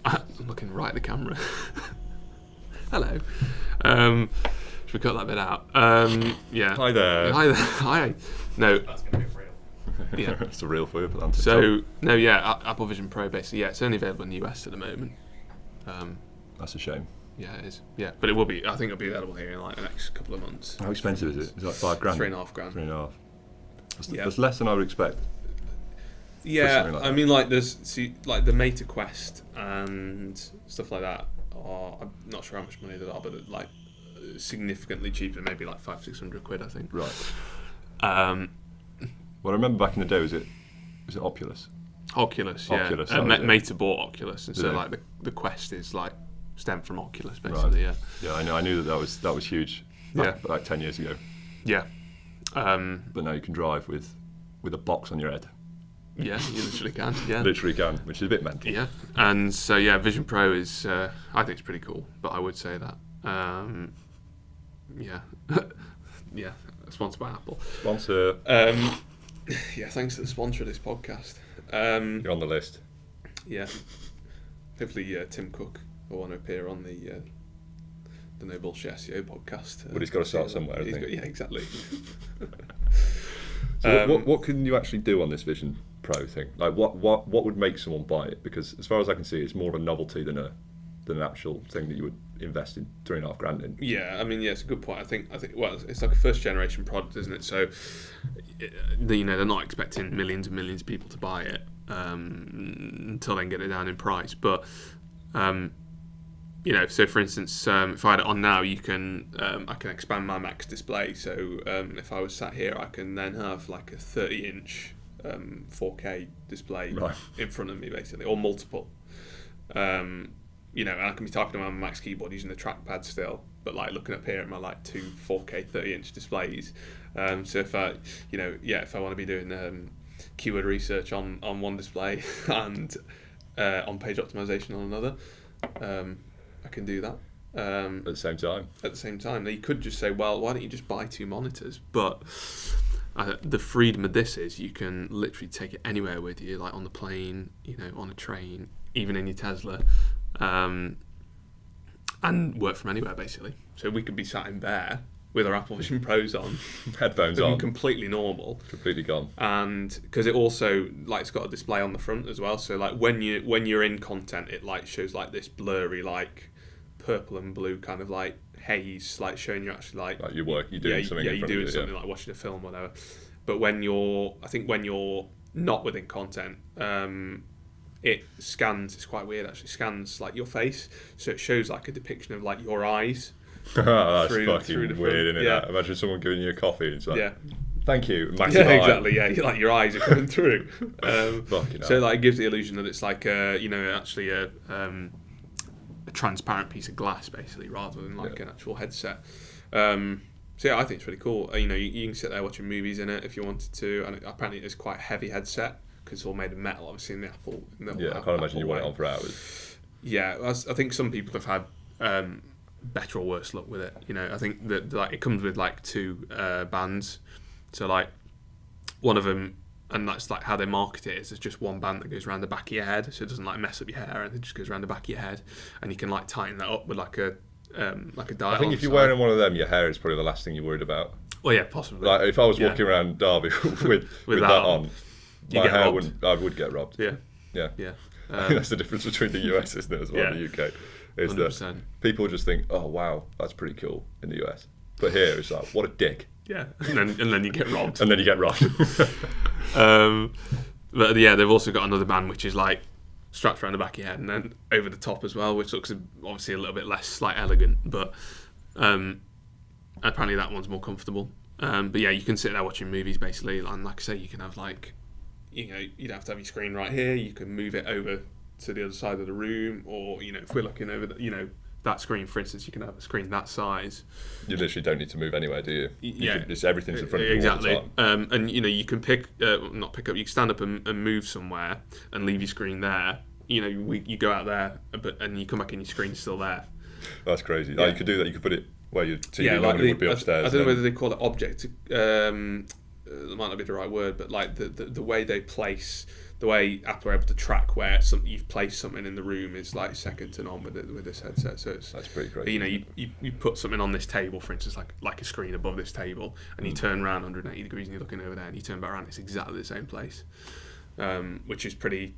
I'm looking right at the camera. Hello. Should we cut that bit out? Yeah. Hi there. Hi there. Hi. No. That's going to be real. Yeah. It's a real for you, but on TikTok. So no, yeah. Apple Vision Pro, basically, yeah. It's only available in the US at the moment. That's a shame. Yeah, it is. Yeah, but it will be. I think it'll be available here in like the next couple of months. How expensive is it? Is it like £5,000? $3.5 grand. £3.5. Yeah. That's less than I would expect. Yeah, like I that. mean, like like the Meta Quest and stuff like that are. I'm not sure how much money they are, but like significantly cheaper, maybe like £500-600, I think. Right. Um, Well, I remember back in the day, was it Oculus? Oculus, yeah. Oculus, that was it. Meta bought Oculus, and so Yeah. like the Quest is like stemmed from Oculus, basically. Right. Yeah. Yeah, I knew that was huge. Like 10 years ago. Yeah. But now you can drive with a box on your head. Yeah, you literally can. Yeah. Literally can, which is a bit mental. Yeah, and so yeah, Vision Pro is I think it's pretty cool, but I would say that yeah, yeah, sponsored by Apple. Sponsor. Yeah, thanks to the sponsor of this podcast. You're on the list. Yeah, hopefully Tim Cook will want to appear on the No Bullshit SEO podcast. But he's got to start somewhere, I think. Yeah, exactly. So what can you actually do on this Vision Pro thing? Like what would make someone buy it? Because as far as I can see, it's more of a novelty than an actual thing that you would invest in £3.5 in. Yeah, I mean, yeah, it's a good point. I think well, it's like a first generation product, isn't it? So, they're not expecting millions and millions of people to buy it until they can get it down in price. But so for instance, if I had it on now, I can expand my max display. So if I was sat here, I can then have like a 30-inch 4K display in front of me, basically, or multiple. And I can be typing on my Max keyboard using the trackpad still, but like looking up here at my like two 4K 30-inch displays. So if I want to be doing keyword research on one display and on page optimization on another, I can do that. At the same time. At the same time, now you could just say, well, why don't you just buy two monitors? But the freedom of this is you can literally take it anywhere with you, like on the plane, on a train, even in your Tesla. And work from anywhere, basically. So we could be sat in there with our Apple Vision Pros on, headphones on, completely normal, completely gone. And because it also it's got a display on the front as well. So like when you're in content, it like shows like this blurry like purple and blue kind of like haze, like showing you actually like your work. You're doing something. Yeah, in you're front doing of something like watching a film or whatever. But when you're not within content, it scans. It's quite weird actually. Scans like your face, so it shows like a depiction of like your eyes. That's through fucking the weird, isn't it? Yeah. Imagine someone giving you a coffee and it's like, Yeah. thank you, massive Yeah, eye. exactly. Yeah, like your eyes are coming through. Fucking So hell. like it gives the illusion that it's like actually a transparent piece of glass basically, rather than like an actual headset. So yeah, I think it's really cool. You can sit there watching movies in it if you wanted to, and apparently it's quite a heavy headset because it's all made of metal, obviously in the Apple. I can't imagine you want it on for hours. Yeah, I think some people have had better or worse luck with it. I think that like it comes with like two bands, so like one of them, and that's like how they market it is there's just one band that goes around the back of your head, so it doesn't like mess up your hair, and it just goes around the back of your head, and you can like tighten that up with like a dial. I think if you're wearing one of them, your hair is probably the last thing you're worried about. Well, yeah, possibly. Like if I was walking around Derby with that on, you my get hair robbed. I would get robbed. Yeah. Yeah. I think that's the difference between the US, isn't it, as well, and the UK. Is 100%. that people just think, oh wow, that's pretty cool in the US, but here it's like, what a dick. Yeah, and then you get robbed. And then you get robbed. But yeah, they've also got another band which is like strapped around the back of your head and then over the top as well, which looks obviously a little bit less like elegant, but apparently that one's more comfortable. But yeah, you can sit there watching movies basically, and like I say, you can have like, you'd have to have your screen right here. You can move it over to the other side of the room, or if we're looking over that screen, for instance, you can have a screen that size. You literally don't need to move anywhere, do you? Yeah, it's everything's in front of you exactly. all the time. And you can not pick up. You can stand up and move somewhere and leave your screen there. You go out there, and you come back and your screen's still there. That's crazy. Yeah. You could do that. You could put it where your TV Yeah, normally would be upstairs. I don't know whether they call it object that might not be the right word, but like the way they place, the way Apple are able to track where you've placed something in the room is like second to none with this headset. So that's pretty crazy. You know, you put something on this table, for instance, like a screen above this table, and you turn around 180 degrees and you're looking over there, and you turn back around, it's exactly the same place, which is pretty.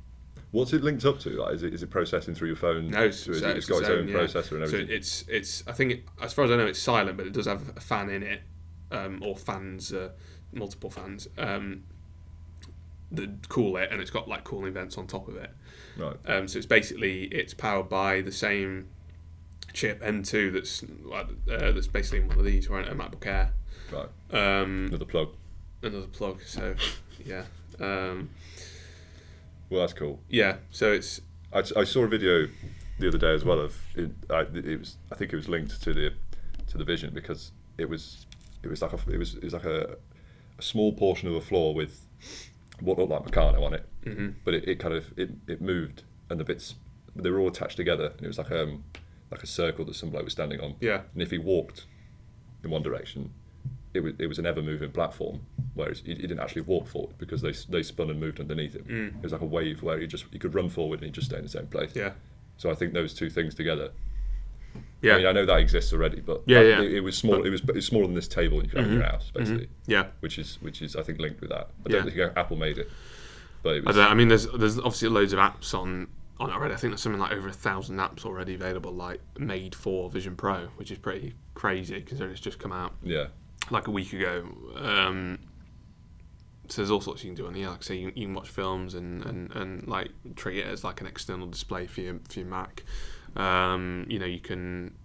What's it linked up to? Like, is it processing through your phone? No, it's got its own processor and everything. So it's I think as far as I know, it's silent, but it does have a fan in it, or fans, multiple fans. That cool it, and it's got like cooling vents on top of it. Right. So it's powered by the same chip M2 that's basically in one of these, right? A MacBook Air. Right. Another plug. So yeah. Well, that's cool. Yeah. So it's. I saw a video the other day as well of it. I think it was linked to the Vision, because it was like a small portion of the floor with what looked like Meccano on it, but it moved, and the bits, they were all attached together, and it was like a circle that some bloke was standing on. Yeah. And if he walked in one direction, it was an ever moving platform, whereas he didn't actually walk forward because they spun and moved underneath him. It was like a wave where he could run forward and he'd just stay in the same place. Yeah. So I think those two things together. Yeah. I mean, I know that exists already, but it was small. It was smaller than this table you could have in your house, basically. Yeah. Which is I think linked with that. I don't think Apple made it, but it was. I mean, there's obviously loads of apps on it already. I think there's something like over 1,000 apps already available, like made for Vision Pro, which is pretty crazy considering it's just come out. Yeah. Like a week ago. So there's all sorts you can do on here. Like I say, you can watch films and like treat it as like an external display for your Mac. You know, you can.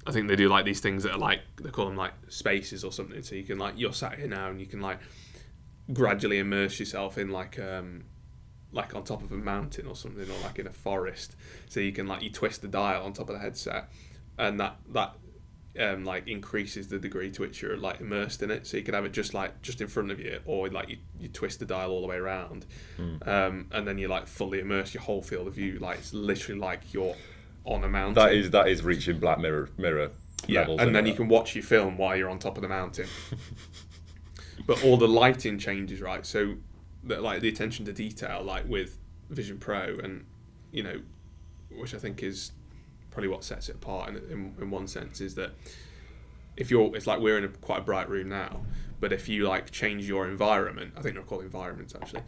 I think they do like these things that are like, they call them like spaces or something. So you can like, you're sat here now and you can like gradually immerse yourself in like on top of a mountain or something, or like in a forest. So you can like, you twist the dial on top of the headset, and that like increases the degree to which you're like immersed in it. So you can have it just in front of you, or like you twist the dial all the way around, and then you like fully immerse your whole field of view. Like it's literally like you're on a mountain. That is reaching Black Mirror levels. And then you can watch your film while you're on top of the mountain. But all the lighting changes, right? So like the attention to detail, like with Vision Pro, and you know, which I think is probably what sets it apart in one sense, is that it's like we're in quite a bright room now, but if you like change your environment, I think they're called environments actually,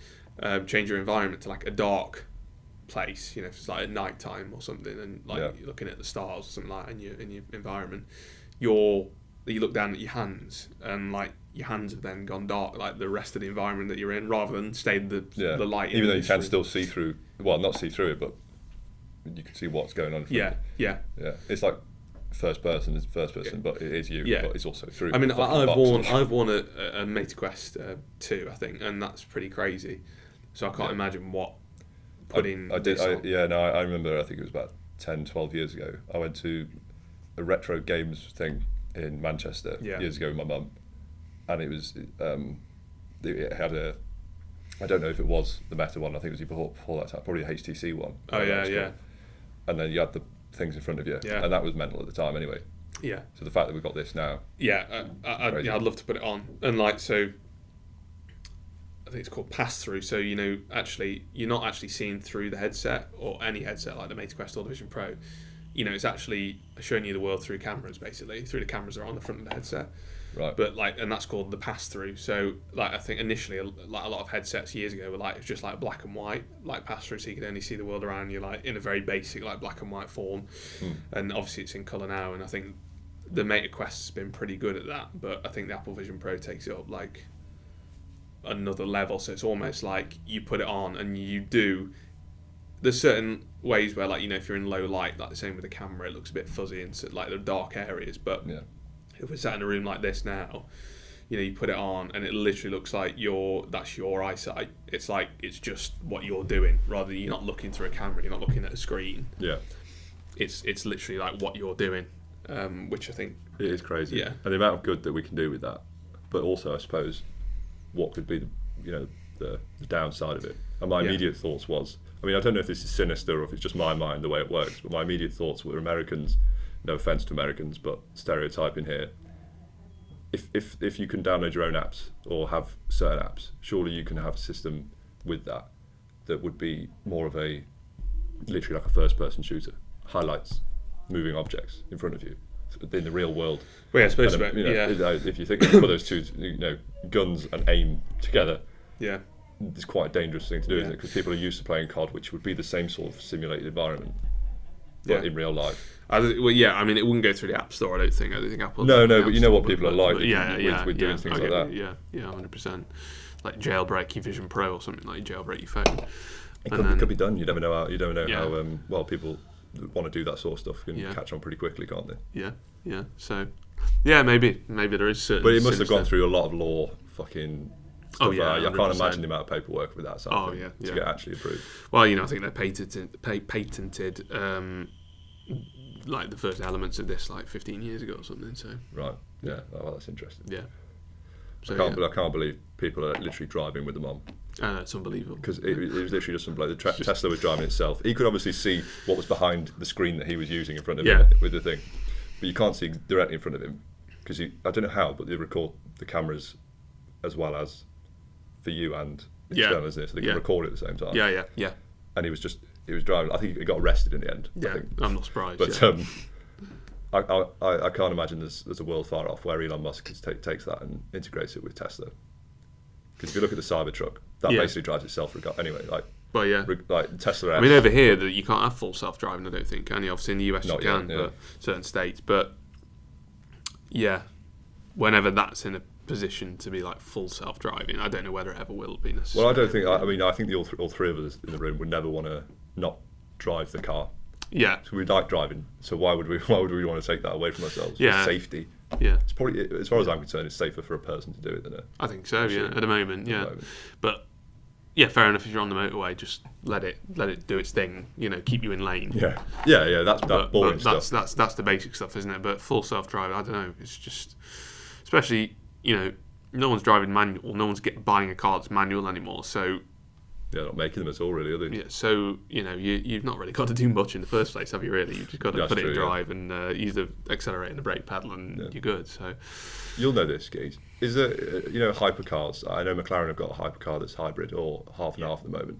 change your environment to like a dark place, you know, if it's like at night time or something, and like you're looking at the stars or something like that in your environment, you look down at your hands, and like your hands have then gone dark, like the rest of the environment that you're in, rather than stay the light. Even though you can still see through, well, not see through it, but you can see what's going on. Yeah. It's like first person, but it is you. But it's also through. I mean, I've worn a Meta Quest 2, I think, and that's pretty crazy. So I can't imagine what putting. I remember. I think it was about 10, 12 years ago. I went to a retro games thing in Manchester years ago with my mum, and it was it had a. I don't know if it was the Meta one. I think it was before that time, probably a HTC one. Oh yeah. And then you had the things in front of you, and that was mental at the time anyway. Yeah. So the fact that we've got this now. I'd love to put it on, and like so. I think it's called pass-through. So you know, actually, you're not actually seeing through the headset or any headset like the Meta Quest or the Vision Pro. You know, it's actually showing you the world through cameras, basically through the cameras that are on the front of the headset. Right. But like, and that's called the pass-through. So like, I think initially, like a lot of headsets years ago were like, it's just like black and white, like pass-through, so you could only see the world around you, like in a very basic like black and white form. And obviously it's in colour now, and I think the Meta Quest's been pretty good at that. But I think the Apple Vision Pro takes it up like another level. So it's almost like you put it on and you do. There's certain ways where, like, you know, if you're in low light, like the same with the camera, it looks a bit fuzzy in like the dark areas. But if we're sat in a room like this now, you know, you put it on and it literally looks like that's your eyesight. It's like it's just what you're doing, rather than you're not looking through a camera, you're not looking at a screen. Yeah. It's literally like what you're doing, which I think it is crazy. Yeah. And the amount of good that we can do with that, but also I suppose what could be the downside of it. And my immediate thoughts was, I mean, I don't know if this is sinister or if it's just my mind the way it works, but my immediate thoughts were Americans, no offence to Americans, but stereotyping here, if you can download your own apps or have certain apps, surely you can have a system with that would be more of a literally like a first-person shooter, highlights moving objects in front of you in the real world. Well, yeah, I suppose. And, if you think put those two, guns and aim together, yeah, it's quite a dangerous thing to do, isn't it? Because people are used to playing COD, which would be the same sort of simulated environment, but in real life. I mean, it wouldn't go through the App Store. I don't think Apple. No, but you know what people are like. With doing things like that. Yeah, 100%. Like jailbreak your Vision Pro or something, like jailbreak your phone. It could be done. You never know how well people want to do that sort of stuff can catch on pretty quickly, can't they? Yeah. So, maybe there is certain. But it must have gone through a lot of law, fucking. Stuff I can't imagine the amount of paperwork with that. To get actually approved. Well, I think they patented like the first elements of this like 15 years ago or something. So. Right. Yeah. Oh, well, that's interesting. Yeah. So, I can't believe people are literally driving with them on. It's unbelievable. Because it was literally just some bloke. Tesla was driving itself. He could obviously see what was behind the screen that he was using in front of him with the thing, but you can't see directly in front of him because I don't know how, but they record the cameras as well as for you and external, isn't it? So they can record it at the same time. Yeah. And he was driving. I think he got arrested in the end. Yeah, I'm not surprised. But I can't imagine there's a world far off where Elon Musk takes that and integrates it with Tesla. Because if you look at the Cybertruck, that basically drives itself anyway. Like Tesla. I mean, over here that you can't have full self-driving. I don't think. Can you? Obviously in the US you can, but certain states. But whenever that's in a position to be like full self-driving, I don't know whether it ever will be necessarily. Well, I don't think. I think all three of us in the room would never want to not drive the car. Yeah. So we like driving. So why would we want to take that away from ourselves? Yeah. Safety. Yeah. It's probably, as far as I'm concerned, it's safer for a person to do it than I think so. Yeah. At the moment, yeah. But fair enough. If you're on the motorway, just let it do its thing. Keep you in lane. Yeah. That's boring stuff. That's the basic stuff, isn't it? But full self-driving, I don't know. It's just, especially no one's driving manual. No one's buying a car that's manual anymore. So. Yeah, not making them at all, really, are they? Yeah, so, you've not really got to do much in the first place, have you, really? You've just got to put it in drive and use the accelerator and the brake pedal and you're good, so... You'll know this, Geese. Is there, hypercars? I know McLaren have got a hypercar that's hybrid or half and half at the moment.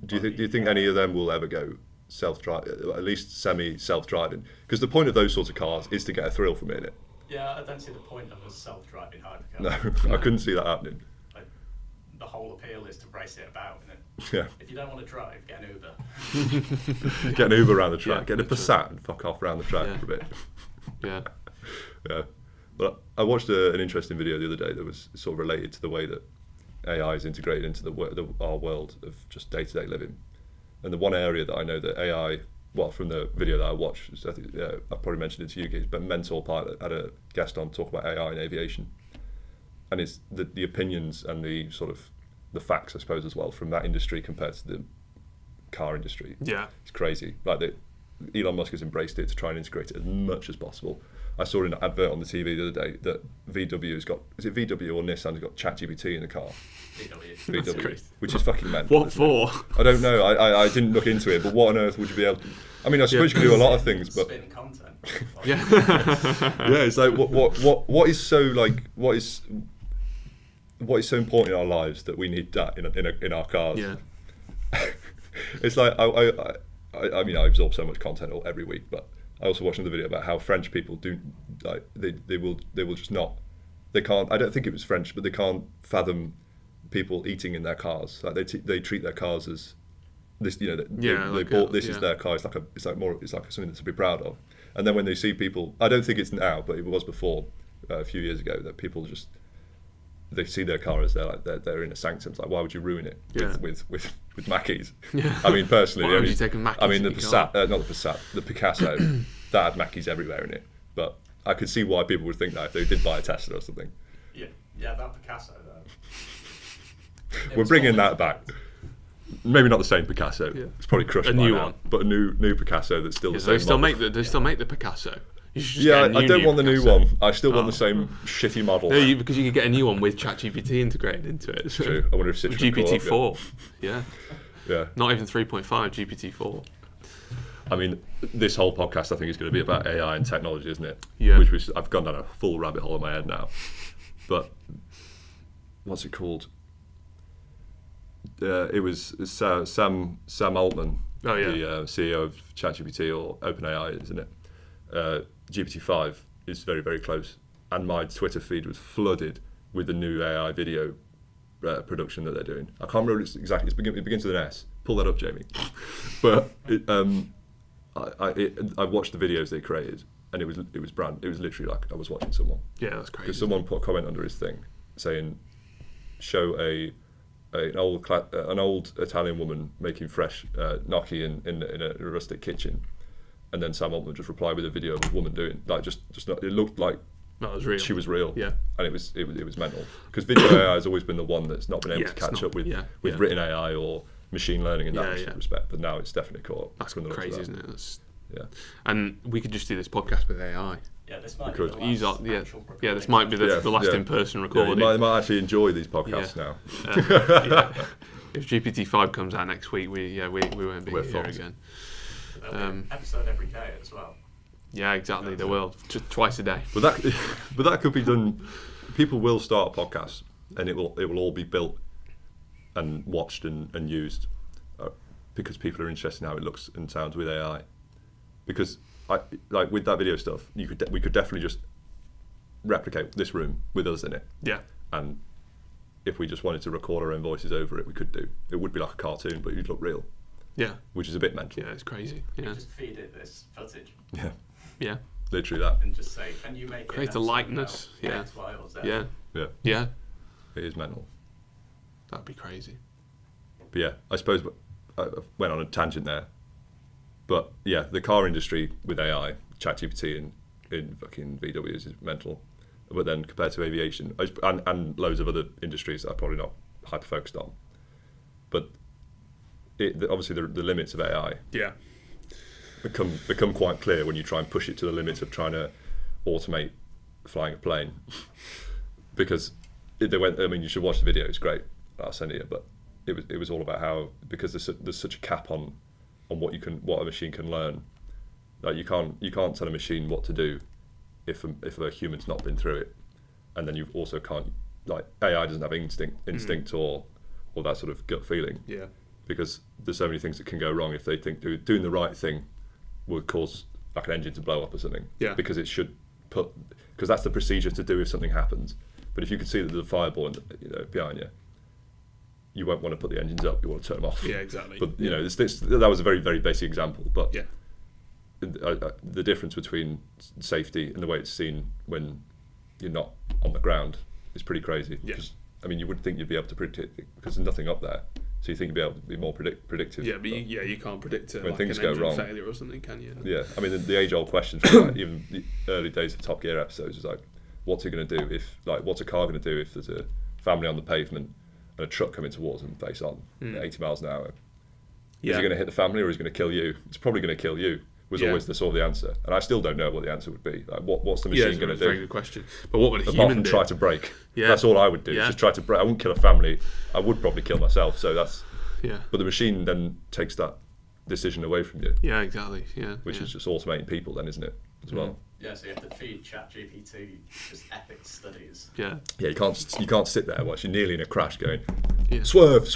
Do you think any of them will ever go self-drive, at least semi-self-driving? Because the point of those sorts of cars is to get a thrill from it. Yeah, I don't see the point of a self-driving hypercar. No, I couldn't see that happening. The whole appeal is to race it about, isn't it? Yeah. If you don't want to drive, get an Uber. Get an Uber around the track. Get a Passat and fuck off around the track for a bit. Yeah. Yeah. But I watched an interesting video the other day that was sort of related to the way that AI is integrated into our world of just day-to-day living. And the one area that I know that AI, from the video that I watched, I think I probably mentioned it to you guys, but Mentor Pilot had a guest on talk about AI in aviation. And it's the opinions and the sort of the facts, I suppose, as well, from that industry compared to the car industry. Yeah. It's crazy. Like Elon Musk has embraced it to try and integrate it as much as possible. I saw an advert on the TV the other day that VW has got, is it VW or Nissan has got ChatGPT in the car? VW. Which is fucking mental. What for? I don't know. I didn't look into it, but what on earth would you be able to... I mean, I suppose you can do a lot of things, but... Spin content. Yeah. It's like, what is so, like, what is so important in our lives that we need that in our cars? Yeah. It's like I mean I absorb so much content every week, but I also watched another video about how French people do like they will just not, they can't, I don't think it was French, but they can't fathom people eating in their cars. Like they treat their cars as this, they bought this as their car. It's like something to be proud of. And then when they see people, I don't think it's now, but it was before a few years ago, that people just, they see their car as they're in a sanctum. It's like, why would you ruin it with Mackeys? Yeah. I mean, personally, Why would you take a Mackeys? I mean, the Passat, not the Passat, the Picasso, that had Mackeys everywhere in it. But I could see why people would think that if they did buy a Tesla or something. Yeah, that Picasso though. We're bringing that back. Maybe not the same Picasso. Yeah. It's probably crushed. A new one, but a new Picasso that's still the same. They still make the Picasso. I don't want the new one. I still want the same shitty model. No, because you could get a new one with ChatGPT integrated into it. So true. I wonder if Citroen GPT-4. Yeah. Yeah. Not even 3.5, GPT-4. I mean, this whole podcast I think is going to be about AI and technology, isn't it? Yeah. I've gone down a full rabbit hole in my head now. But what's it called? It was Sam Altman, Oh, yeah. the CEO of ChatGPT, or OpenAI, isn't it? GPT-5 is very, very close. And my Twitter feed was flooded with the new AI video production that they're doing. I can't remember exactly. It begins with an S. Pull that up, Jamie. But I watched the videos they created, and it was literally like I was watching someone. Yeah, that's crazy. Because someone put a comment under his thing saying, "Show an old Italian woman making fresh gnocchi in a rustic kitchen," and then Sam Altman just replied with a video of a woman doing like just not. It looked like That was real. she was real. Yeah. And it was mental, because video AI has always been the one that's not been able Yeah, to it's catch not- up with yeah, yeah. written AI or machine learning in that Yeah, yeah. respect. But now it's definitely caught up. That's from the looks of crazy, that. isn't it? That's, Yeah. and we could just do this podcast with AI. Yeah, this might Because be the Use our, last yeah, actual yeah. This might be the, Yeah, the last yeah. in-person Yeah, recording. you might actually enjoy these podcasts now. Yeah. If GPT-5 comes out next week, we won't be We're here fucked. again. There'll be an episode every day as well. Yeah, exactly. They will. Just twice a day. But that could be done. People will start podcasts, and it will all be built and watched and used because people are interested in how it looks and sounds with AI. Because like with that video stuff, we could definitely just replicate this room with us in it, Yeah. and if we just wanted to record our own voices over it, we could do. It would be like a cartoon, but you'd look real, Yeah. which is a bit mental. Yeah. It's crazy. Yeah. Just feed it this footage Yeah, Yeah. literally that. and just say, can you make Create it a an episode likeness, about yeah. X, Y, or Z? Yeah. Yeah, Yeah. it is mental. That'd be crazy. But yeah, I suppose I went on a tangent there. But yeah, the car industry with AI, ChatGPT in fucking VWs is mental. But then compared to aviation and loads of other industries that I'm probably not hyper focused on. But obviously the limits of AI Yeah. become quite clear when you try and push it to the limits of trying to automate flying a plane. Because you should watch the video. It's great. I'll send it you. But it was all about how, because there's such a cap on what a machine can learn. Like you can't tell a machine what to do if a human's not been through it, and then you also can't, like, AI doesn't have instinct or that sort of gut feeling, Yeah. because there's so many things that can go wrong if they think doing the right thing would cause like an engine to blow up or something. Yeah. Because because that's the procedure to do if something happens. But if you can see that there's a fireball behind you, you won't want to put the engines up. You want to turn them off. Yeah. Exactly. But that was a very, very basic example. But Yeah. the difference between safety and the way it's seen when you're not on the ground is pretty crazy. Yeah. Because, I mean, you would think you'd be able to predict it because there's nothing up there, so you think you'd be able to be more predictive. Yeah, but you can't predict it. when Like things an go engine wrong. failure or something, can you? Yeah, I mean the age-old question from like, even the early days of Top Gear episodes is like, what's it going to do what's a car going to do if there's a family on the pavement and a truck coming towards them face on at 80 miles an hour? Yeah. Is he going to hit the family or is he going to kill you? It's probably going to kill you. Was Yeah. always the answer, and I still don't know what the answer would be. Like, what's the Yeah, machine it's going a to very do? good question. But what would a Apart human from do? try to brake. Yeah. That's all I would do. Yeah. Just try to brake. I wouldn't kill a family. I would probably kill myself. So that's. Yeah. But the machine then takes that decision away from you, Yeah, exactly. Yeah. which yeah. is just automating people, then, isn't it? As well. Yeah, so you have to feed ChatGPT just ethics studies. Yeah. Yeah, you can't sit there whilst you're nearly in a crash going, Yeah. swerve.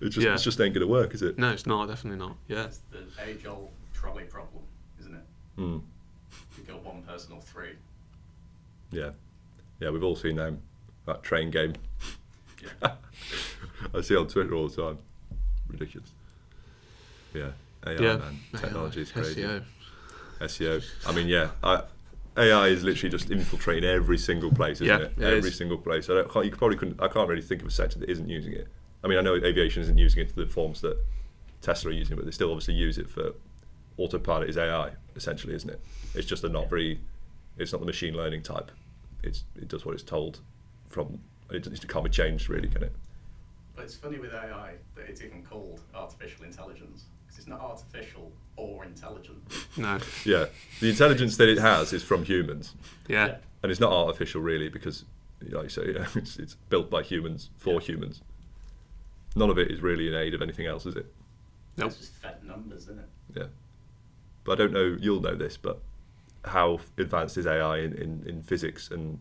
It's Yeah. just ain't going to work, is it? No, it's not. Definitely not. Yeah. It's the age-old trolley problem, isn't it? Mm. You kill one person or three. Yeah, we've all seen that train game. Yeah. I see it on Twitter all the time. Ridiculous. Yeah, AI, Yeah. man. Technology is crazy. SEO. SEO. I mean, yeah, AI is literally just infiltrating every single place, isn't Yeah, it? it Every is. single place. I can't really think of a sector that isn't using it. I mean, I know aviation isn't using it to the forms that Tesla are using, but they still obviously use it for autopilot is AI, essentially, isn't it? It's just it's not the machine learning type. It does what it's told from. It can't be changed, really, can it? But it's funny with AI that it's even called artificial intelligence, because it's not artificial or intelligent. No. Yeah, the intelligence that it has is from humans, Yeah. and it's not artificial, really, because, like you say, yeah, it's built by humans for humans. None of it is really in aid of anything else, is it? Nope. It's just fed numbers, isn't it? Yeah. But I don't know, you'll know this, but how advanced is AI in physics and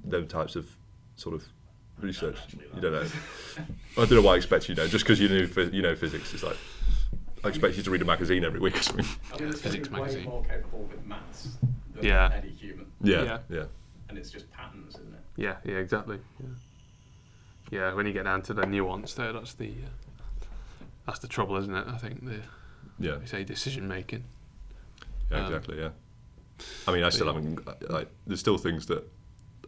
those types of sort of research? You don't know. I don't know why I expect you know. Just because you know physics, it's like I expect you to read a magazine every week or something. I mean, it's Physics way magazine. more capable with maths than Yeah. any human, Yeah. and it's just patterns, isn't it? Yeah, exactly. Yeah, when you get down to the nuance there, that's the trouble, isn't it? I think Yeah. we say decision making. Yeah, exactly. Yeah. I mean, I still haven't. Like, there's still things that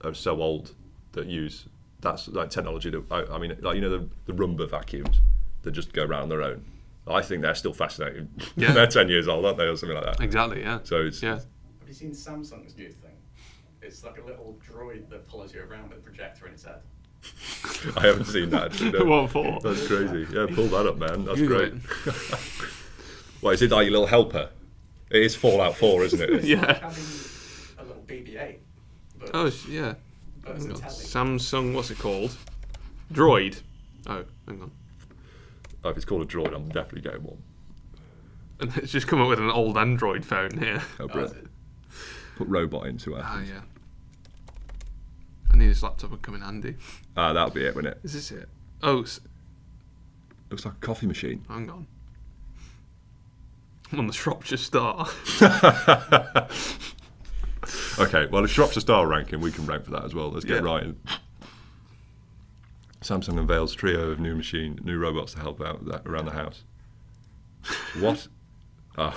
are so old that use that's like technology that I mean, like the Roomba vacuums that just go around on their own. I think they're still fascinating. Yeah. They're 10 years old, aren't they, or something like that? Exactly. Yeah. So it's Yeah. Have you seen Samsung's new thing? It's like a little droid that follows you around with a projector in its head. I haven't seen that. Actually, no. What for? That's crazy. Yeah, pull that up, man. That's Google great. it. What is it like your little helper? It is Fallout 4, isn't it? It's Yeah. like having a little BB-8, but, Oh, yeah. but it's Hang on. intelligent. Samsung, what's it called? Droid. Oh, hang on. Oh, if it's called a droid, I'm definitely getting one. And it's just come up with an old Android phone here. Oh, Oh, Brett. is it? Put robot into it. Ah, yeah. I need this laptop would come in handy. Ah, that'll be it, won't it? Is this it? Oh, Looks like a coffee machine. hang on. I'm on the Shropshire Star. Okay, well, if Shropshire Star ranking, we can rank for that as well. Let's get Yeah. right in. Samsung unveils trio of new robots to help out around the house. What? Oh,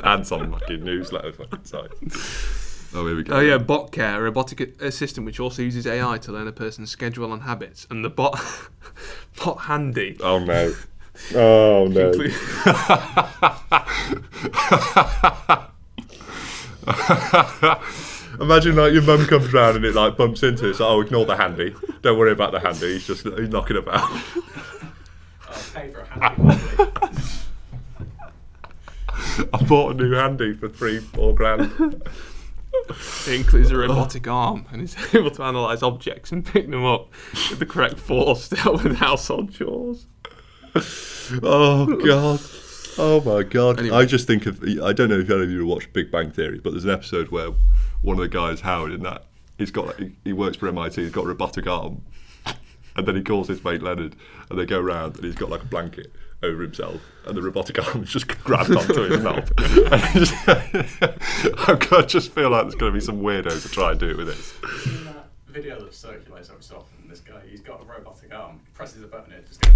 and some fucking newsletter fucking site. Oh, here we go. Oh yeah, BotCare, a robotic assistant which also uses AI to learn a person's schedule and habits. And the bot Handy. Oh no. Oh no. Imagine like your mum comes round and it like bumps into it. So, oh, ignore the handy. Don't worry about the handy. He's knocking about. I'll pay for a handy one. I bought a new handy for $3-4 grand. It includes a robotic arm and is able to analyse objects and pick them up with the correct force to help with household chores. Oh god. Oh my god. Anyway. I just think of, I don't know if any of you watched Big Bang Theory, but there's an episode where one of the guys, Howard, in that, he works for MIT, he's got a robotic arm, and then he calls his mate Leonard, and they go round, and he's got like a blanket over himself, and the robotic arm is just grabbed onto his mouth. I just feel like there's going to be some weirdo to try and do it with it. Have you seen that video that circulates every so often? This guy, he's got a robotic arm, presses a button, it just goes.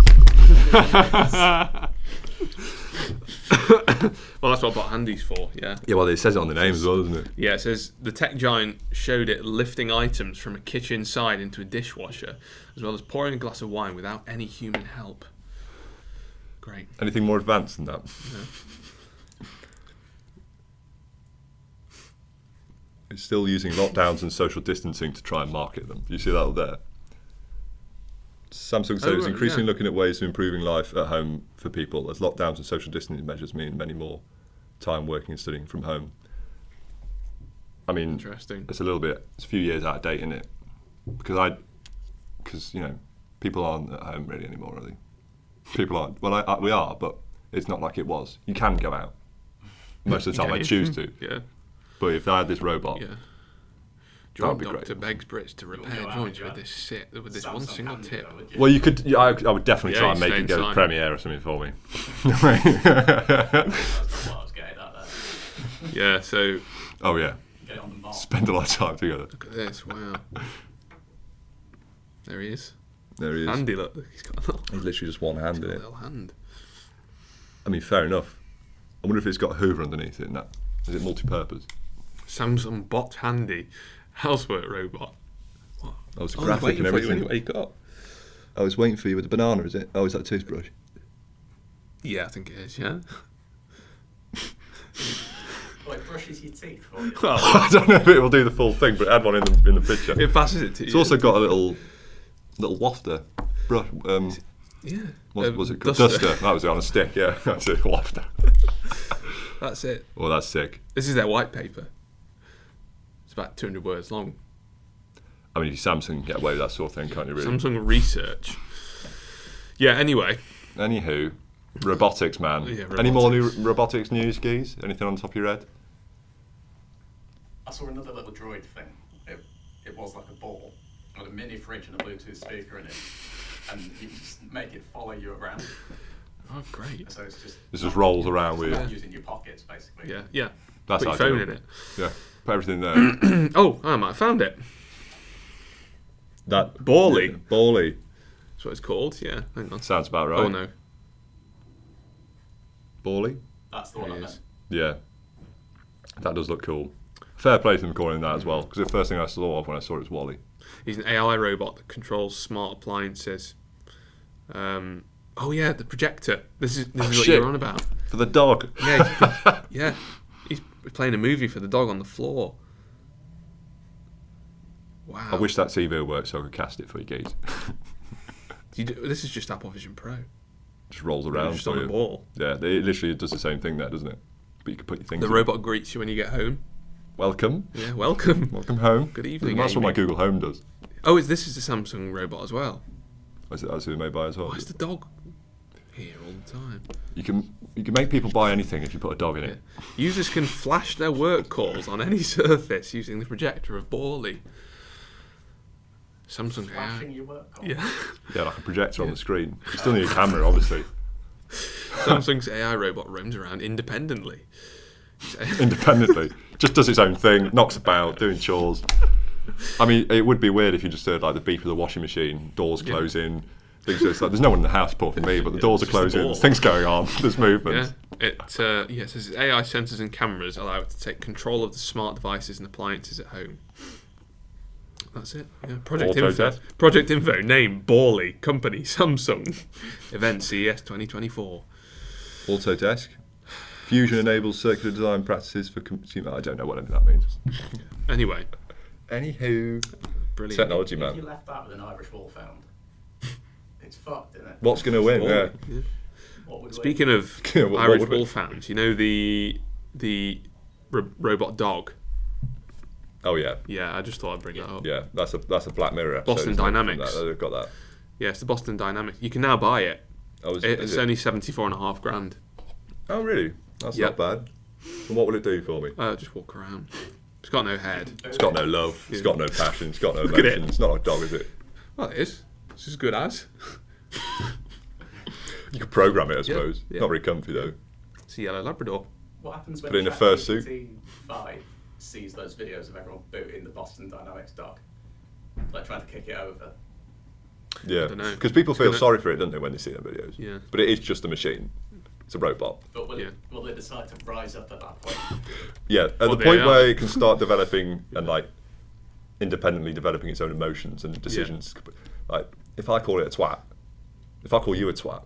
Well, that's what Bot Handy's for, yeah. Yeah, well, it says it on the name as well, doesn't it? Yeah, it says the tech giant showed it lifting items from a kitchen side into a dishwasher, as well as pouring a glass of wine without any human help. Great. Anything more advanced than that? Yeah. It's still using lockdowns and social distancing to try and market them. You see that up there? Samsung said Oh, it's right, increasingly yeah. looking at ways of improving life at home for people, as lockdowns and social distancing measures mean many more time working and studying from home. I mean, Interesting. it's a few years out of date, isn't it? Because you know, people aren't at home really anymore, are they? People aren't. Well, we are, but it's not like it was. You can go out. Most of the time, I choose to. Yeah. But if I had this robot, Yeah. that would be Dr. great. Begsbridge to repair go out, joints yeah. with this one Samsung single handy tip. though, would you? Well, you could. Yeah, I would definitely Yeah, try you and make stay it go to inside. Premiere or something for me. That's not what I was getting at there. Yeah, so Oh yeah, Get it on the mark. spend a lot of time together. look at this. Wow. There he is. There he is. Handy, look. He's got a little, He's literally just one hand in it. little hand. I mean, fair enough. I wonder if it's got a Hoover underneath it. And that is it multi-purpose? Samsung Bot Handy housework robot. What? Oh, it's a Oh, graphic and everything. You wake up. I was waiting for you with the banana. Is it? Oh, is that a toothbrush? Yeah, I think it is. Yeah. Well, it brushes your teeth for you. Well, I don't know if it will do the full thing, but it had one in the picture. it passes it to you. It's also got a little wafter brush. yeah. What was it called? Duster. Duster. That was it on a stick. Yeah, that's it. Wafter. That's it. Well, that's sick. This is their white paper. It's about 200 words long. I mean, Samsung can get away with that sort of thing, can't you? Really. Samsung Research. Yeah. Anyway, Anywho, Robotics, man. Yeah, Any more new robotics. robotics news, Geese? Anything on the top of your head? I saw another little droid thing. It was like a ball with a mini fridge and a Bluetooth speaker in it, and you just make it follow you around. Oh, great. So it's just It just rolls around it's with not you. using your pockets basically. Yeah, yeah. That's Put your phone ideal. in it. Yeah, put everything there. Oh, I might have found it. That Borley. Borley. That's what it's called. Yeah, hang on. Sounds about right. Oh, no. Borley? That's the one I It meant. is. Yeah. That does look cool. Fair play to them calling that as well, because the first thing I saw when I saw it was Wally. He's an AI robot that controls smart appliances. Oh yeah, the projector. This is what shit. you're on about. For the dog. Yeah, yeah. He's playing a movie for the dog on the floor. Wow. I wish that TV worked so I could cast it for you, Geese. This is just Apple Vision Pro. Just rolls around Just for on you. the ball. Yeah, it literally does the same thing there, doesn't it? But you can put your things The in. robot greets you when you get home. Welcome. Yeah, welcome. Welcome home. Good evening, That's what Amy. my Google Home does. Oh, this is the Samsung robot as well. That's who they made by as well. Why is the dog here all the time? You can make people buy anything if you put a dog in it. Users can flash their work calls on any surface using the projector of Borley. Samsung Flashing AI. your work call. Yeah. Yeah, like a projector on the screen. You still need a camera, obviously. Samsung's AI robot roams around independently. Independently. Just does its own thing, knocks about, doing chores. I mean, it would be weird if you just heard like the beep of the washing machine, doors closing, things just like, there's no one in the house apart from me, but the doors are just the closing, ball. there's things going on, there's movement. Yeah, it says AI sensors and cameras allow it to take control of the smart devices and appliances at home. That's it. Yeah. Project Info. Autodesk. Project Info. Name Borley. Company Samsung. Event CES 2024. Autodesk. Fusion enables circular design practices for consumer. I don't know what any of that means. Anyway, Anywho, brilliant. technology If you man. left that with an Irish wolfhound, it's fucked, isn't it? What's going to win? Borley. Yeah. Yeah. What would Speaking of Yeah, what Irish would we- wolfhounds, you know the robot dog. Oh yeah, Yeah, I just thought I'd bring that up. yeah. That's a Black Mirror episode. Boston isn't it, from Dynamics. that? They've got that. Yeah, it's the Boston Dynamics. You can now buy it. Oh, is It's it? only 74.5 grand. Oh really? That's Yep. not bad. And what will it do for me? Just walk around. It's got no head. It's got no love. It's got no passion. It's got no Look at it. emotion. It's not a dog, is it? Well, it is. It's as good as. You could program it, I suppose. yeah. Not very comfy though. It's a yellow Labrador. What happens when Put it in a fursuit. ChatGPT-5 sees those videos of everyone booting the Boston Dynamics dog, like trying to kick it over? Yeah, dunno. because people It's feel gonna- sorry for it, don't they, when they see their videos? Yeah. But it is just a machine. It's a robot. But will, Yeah. will they decide to rise up at that point? Yeah, at the they point are. where it can start developing and like independently developing its own emotions and decisions. Like if I call it a twat, if I call you a twat,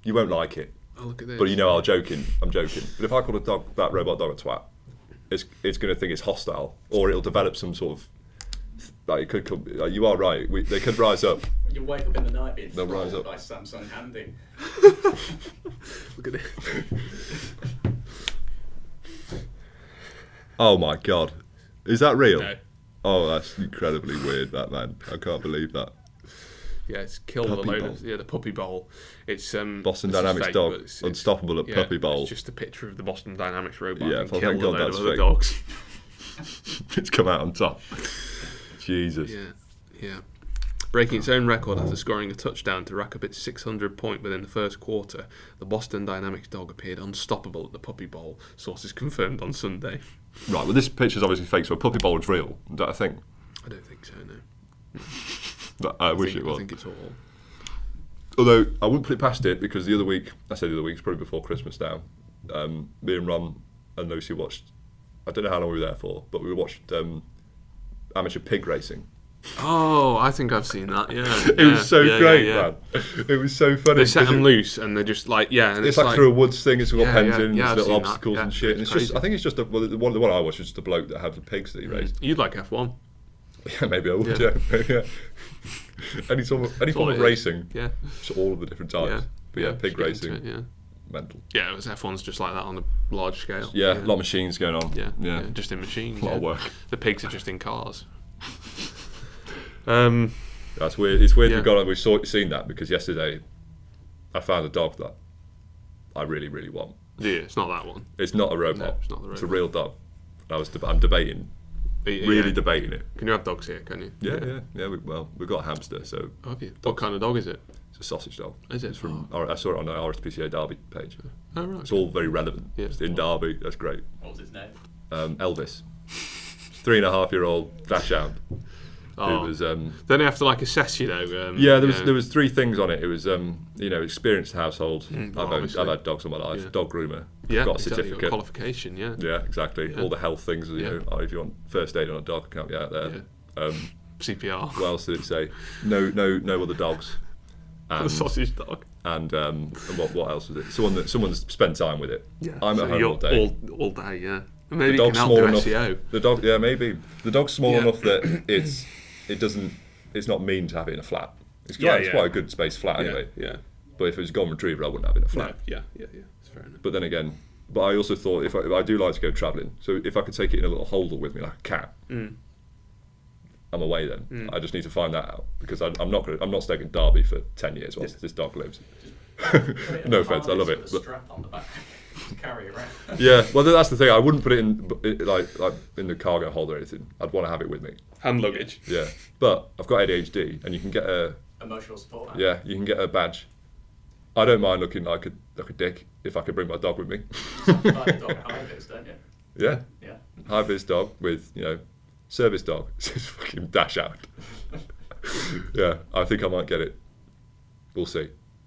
you won't like it. Oh, look at this. But you know I'm joking. But if I call that robot dog a twat, it's going to think it's hostile, or it'll develop some sort of like it could. Like, you are right. They could rise up. You wake up in the night being They'll rise throttled up. by Samsung Handy. Look at this. Oh my god, is that real? No. Oh, that's incredibly weird. That man, I can't believe that. Yeah, it's killed Puppy a load bowl. of the puppy bowl. It's Boston this is Dynamics fake, dog, but it's unstoppable at puppy bowl. It's just a picture of the Boston Dynamics robot Yeah, and well, killed thank a God load of that's other fake. dogs. It's come out on top. Jesus. Yeah, yeah. Breaking its own record after scoring a touchdown to rack up its 600 point within the first quarter, the Boston Dynamics dog appeared unstoppable at the Puppy Bowl, sources confirmed on Sunday. Right, well, this picture's obviously fake, so a puppy bowl is real. Is that a thing? I don't think so, no. I wish it was. I think it's all. Although I wouldn't put it past it because the other week, I say the other week, it's probably before Christmas now. Me and Ron and Lucy watched. I don't know how long we were there for, but we watched amateur pig racing. Oh, I think I've seen that. Yeah, It was so great, man. It was so funny. They set because them it- loose, and they're just like, yeah, and It's like through a woods thing. It's got Yeah, pens yeah, in, yeah, I've there's little seen that, obstacles yeah. and shit. And it's just, Crazy. I think it's just the one I watched was just a bloke that had the pigs that he raised. You'd like F1. Yeah, maybe I would. Yeah. Yeah. Any form all of it is. racing. Yeah, So all of the different types. yeah, But yeah, pig just get into racing, it, yeah, mental. yeah. It was F1's just like that on a large scale. Yeah, a lot of machines going on. Yeah, yeah. just in machines. A lot of yeah. work. The pigs are just in cars. That's weird. It's weird Yeah. we've seen that because yesterday I found a dog that I really, really want. Yeah, it's not that one. It's not a robot. No, it's not the It's a robot. real dog. I'm debating, really debating it. Can you have dogs here? Can you? Yeah. We've got a hamster, so Oh, have you? What kind of dog is it? it's a sausage dog. Is it? It's from. I saw it on the RSPCA Derby page. Oh, right. It's all very relevant. Yeah. It's in Derby. That's great. What was his name? Elvis, 3.5-year-old Dachshund. Oh. It was. Then they have to like assess, you know. Yeah, there was 3 things on it. It was experienced household. well, obviously. I've had dogs all my life. Yeah. Dog groomer. Yeah, got a exactly, certificate. qualification. Yeah. Yeah, exactly. Yeah. All the health things. You Yeah. know, if you want first aid on a dog, I can't be out there. Yeah. CPR. What else did it say? No other dogs. The sausage dog. And what else was it? Someone's spent time with it. Yeah. I'm so at home you're all day. All day. Yeah. And maybe The you can dog's help small do enough. SEO. The dog, yeah, maybe the dog's small Yeah. enough that it's not mean to have it in a flat. It's quite a good space flat anyway. Yeah. But if it was a golden retriever, I wouldn't have it in a No, flat. yeah. It's fair enough. But then again, I also thought if I do like to go travelling, so if I could take it in a little holder with me like a cat, I'm away then. I just need to find that out because I'm not staying in Derby for 10 years whilst this dog lives. No offence, I love it. But Strap on the back to carry around. yeah, well that's the thing. I wouldn't put it in like in the cargo holder or anything. I'd want to have it with me. Hand luggage. Yeah, but I've got ADHD, and you can get a Emotional support. you can get a badge. I don't mind looking like a dick if I could bring my dog with me. Like a dog high-vis, don't you? Yeah, Yeah. high vis dog with service dog. It's fucking dash out. Yeah, I think I might get it. We'll see.